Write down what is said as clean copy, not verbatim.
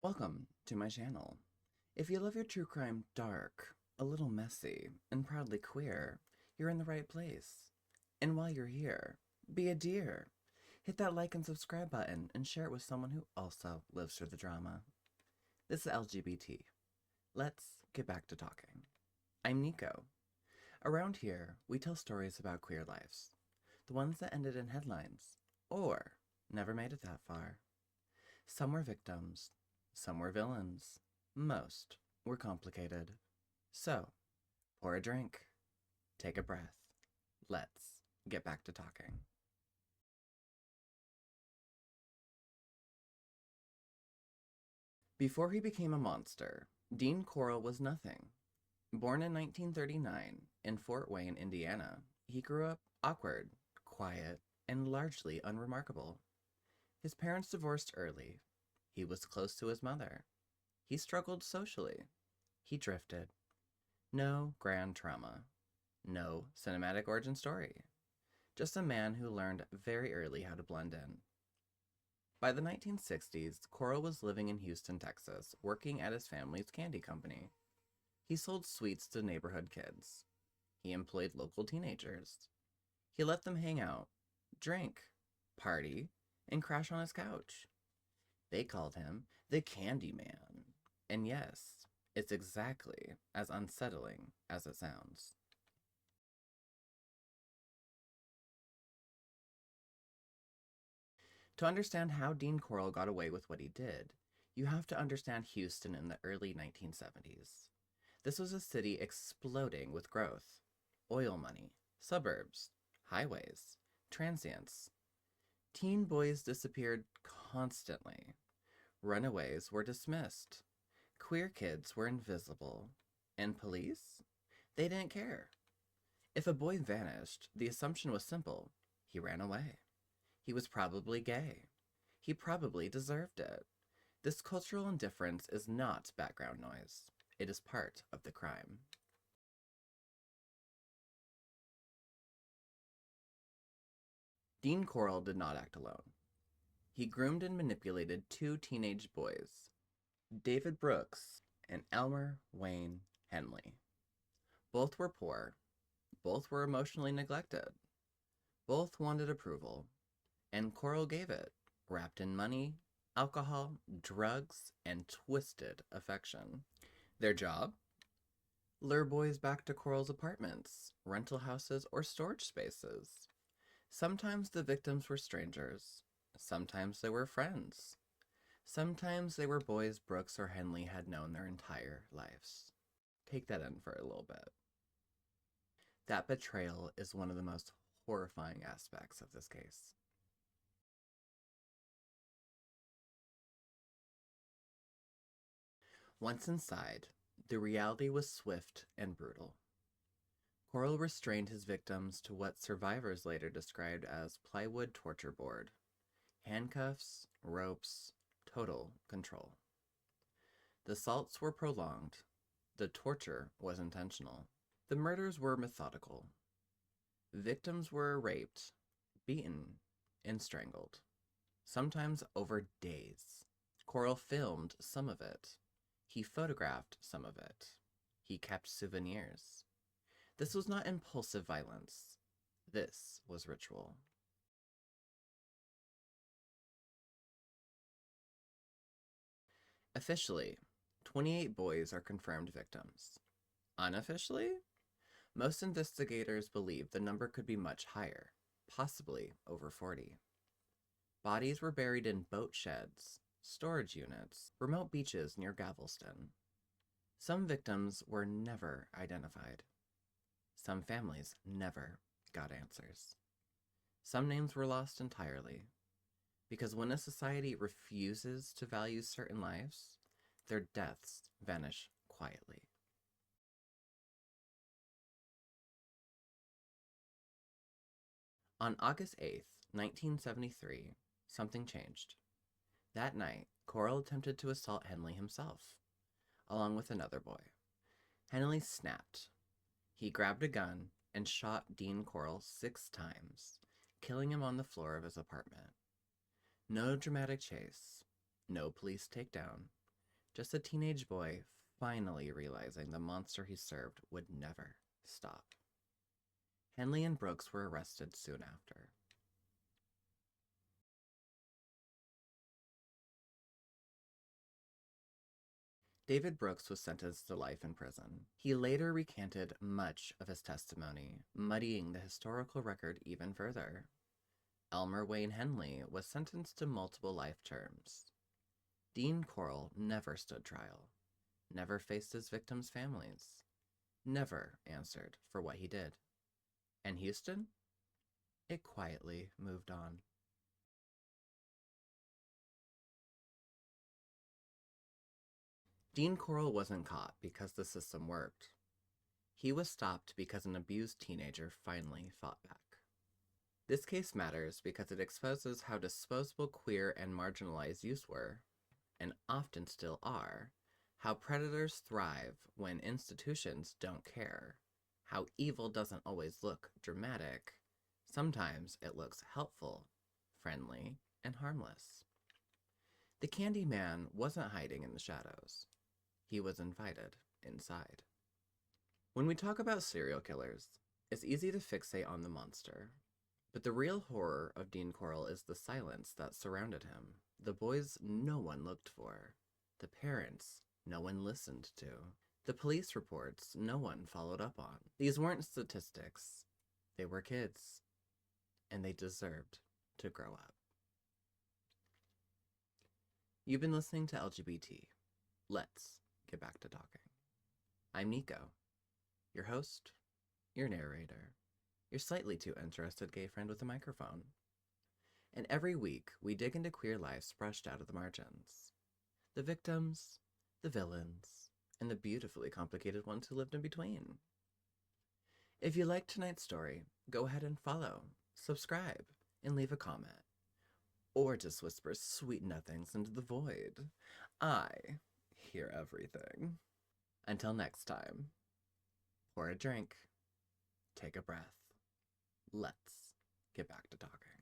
Welcome to my channel. If you love your true crime dark, a little messy, and proudly queer, you're in the right place. And while you're here, be a dear. Hit that like and subscribe button and share it with someone who also lives through the drama. This is LGBT. Let's get back to talking. I'm Nico. Around here, we tell stories about queer lives. The ones that ended in headlines, or never made it that far. Some were victims, some were villains, most were complicated. So, pour a drink, take a breath. Let's get back to talking. Before he became a monster, Dean Corll was nothing. Born in 1939 in Fort Wayne, Indiana, he grew up awkward, quiet, and largely unremarkable. His parents divorced early. He was close to his mother. He struggled socially. He drifted. No grand trauma. No cinematic origin story. Just a man who learned very early how to blend in. By the 1960s, Corll was living in Houston, Texas, working at his family's candy company. He sold sweets to neighborhood kids. He employed local teenagers. He let them hang out, drink, party, and crash on his couch. They called him the Candy Man. And yes, it's exactly as unsettling as it sounds. To understand how Dean Corll got away with what he did, you have to understand Houston in the early 1970s. This was a city exploding with growth. Oil money, suburbs, highways, transients. Teen boys disappeared constantly. Runaways were dismissed. Queer kids were invisible. And police? They didn't care. If a boy vanished, the assumption was simple. He ran away. He was probably gay. He probably deserved it. This cultural indifference is not background noise. It is part of the crime. Dean Corll did not act alone. He groomed and manipulated two teenage boys, David Brooks and Elmer Wayne Henley. Both were poor. Both were emotionally neglected. Both wanted approval. And Corll gave it, wrapped in money, alcohol, drugs, and twisted affection. Their job? Lure boys back to Corll's apartments, rental houses, or storage spaces. Sometimes the victims were strangers. Sometimes they were friends. Sometimes they were boys Brooks or Henley had known their entire lives. Take that in for a little bit. That betrayal is one of the most horrifying aspects of this case. Once inside, the reality was swift and brutal. Corll restrained his victims to what survivors later described as plywood torture board. Handcuffs, ropes, total control. The assaults were prolonged. The torture was intentional. The murders were methodical. Victims were raped, beaten, and strangled, sometimes over days. Corll filmed some of it. He photographed some of it. He kept souvenirs. This was not impulsive violence. This was ritual. Officially, 28 boys are confirmed victims. Unofficially, most investigators believe the number could be much higher, possibly over 40. Bodies were buried in boat sheds, storage units, remote beaches near Galveston. Some victims were never identified. Some families never got answers. Some names were lost entirely, because when a society refuses to value certain lives, their deaths vanish quietly. On August 8th, 1973, something changed. That night, Corll attempted to assault Henley himself, along with another boy. Henley snapped. He grabbed a gun and shot Dean Corll 6 times, killing him on the floor of his apartment. No dramatic chase, no police takedown, Just a teenage boy finally realizing the monster he served would never stop. Henley and Brooks were arrested soon after. David Brooks was sentenced to life in prison. He later recanted much of his testimony, muddying the historical record even further. Elmer Wayne Henley was sentenced to multiple life terms. Dean Corll never stood trial, never faced his victims' families, never answered for what he did. And Houston? It quietly moved on. Dean Corll wasn't caught because the system worked. He was stopped because an abused teenager finally fought back. This case matters because it exposes how disposable queer and marginalized youth were, and often still are, how predators thrive when institutions don't care, how evil doesn't always look dramatic. Sometimes it looks helpful, friendly, and harmless. The Candy Man wasn't hiding in the shadows. He was invited inside. When we talk about serial killers, it's easy to fixate on the monster. But the real horror of Dean Corll is the silence that surrounded him. The boys no one looked for. The parents no one listened to. The police reports no one followed up on. These weren't statistics. They were kids. And they deserved to grow up. You've been listening to LGBT. Let's get back to talking. I'm Nico, your host, your narrator, your slightly too interested gay friend with a microphone. And every week, we dig into queer lives brushed out of the margins. The victims, the villains, and the beautifully complicated ones who lived in between. If you liked tonight's story, go ahead and follow, subscribe, and leave a comment. Or just whisper sweet nothings into the void. I hear everything. Until next time, pour a drink, take a breath. Let's get back to talking.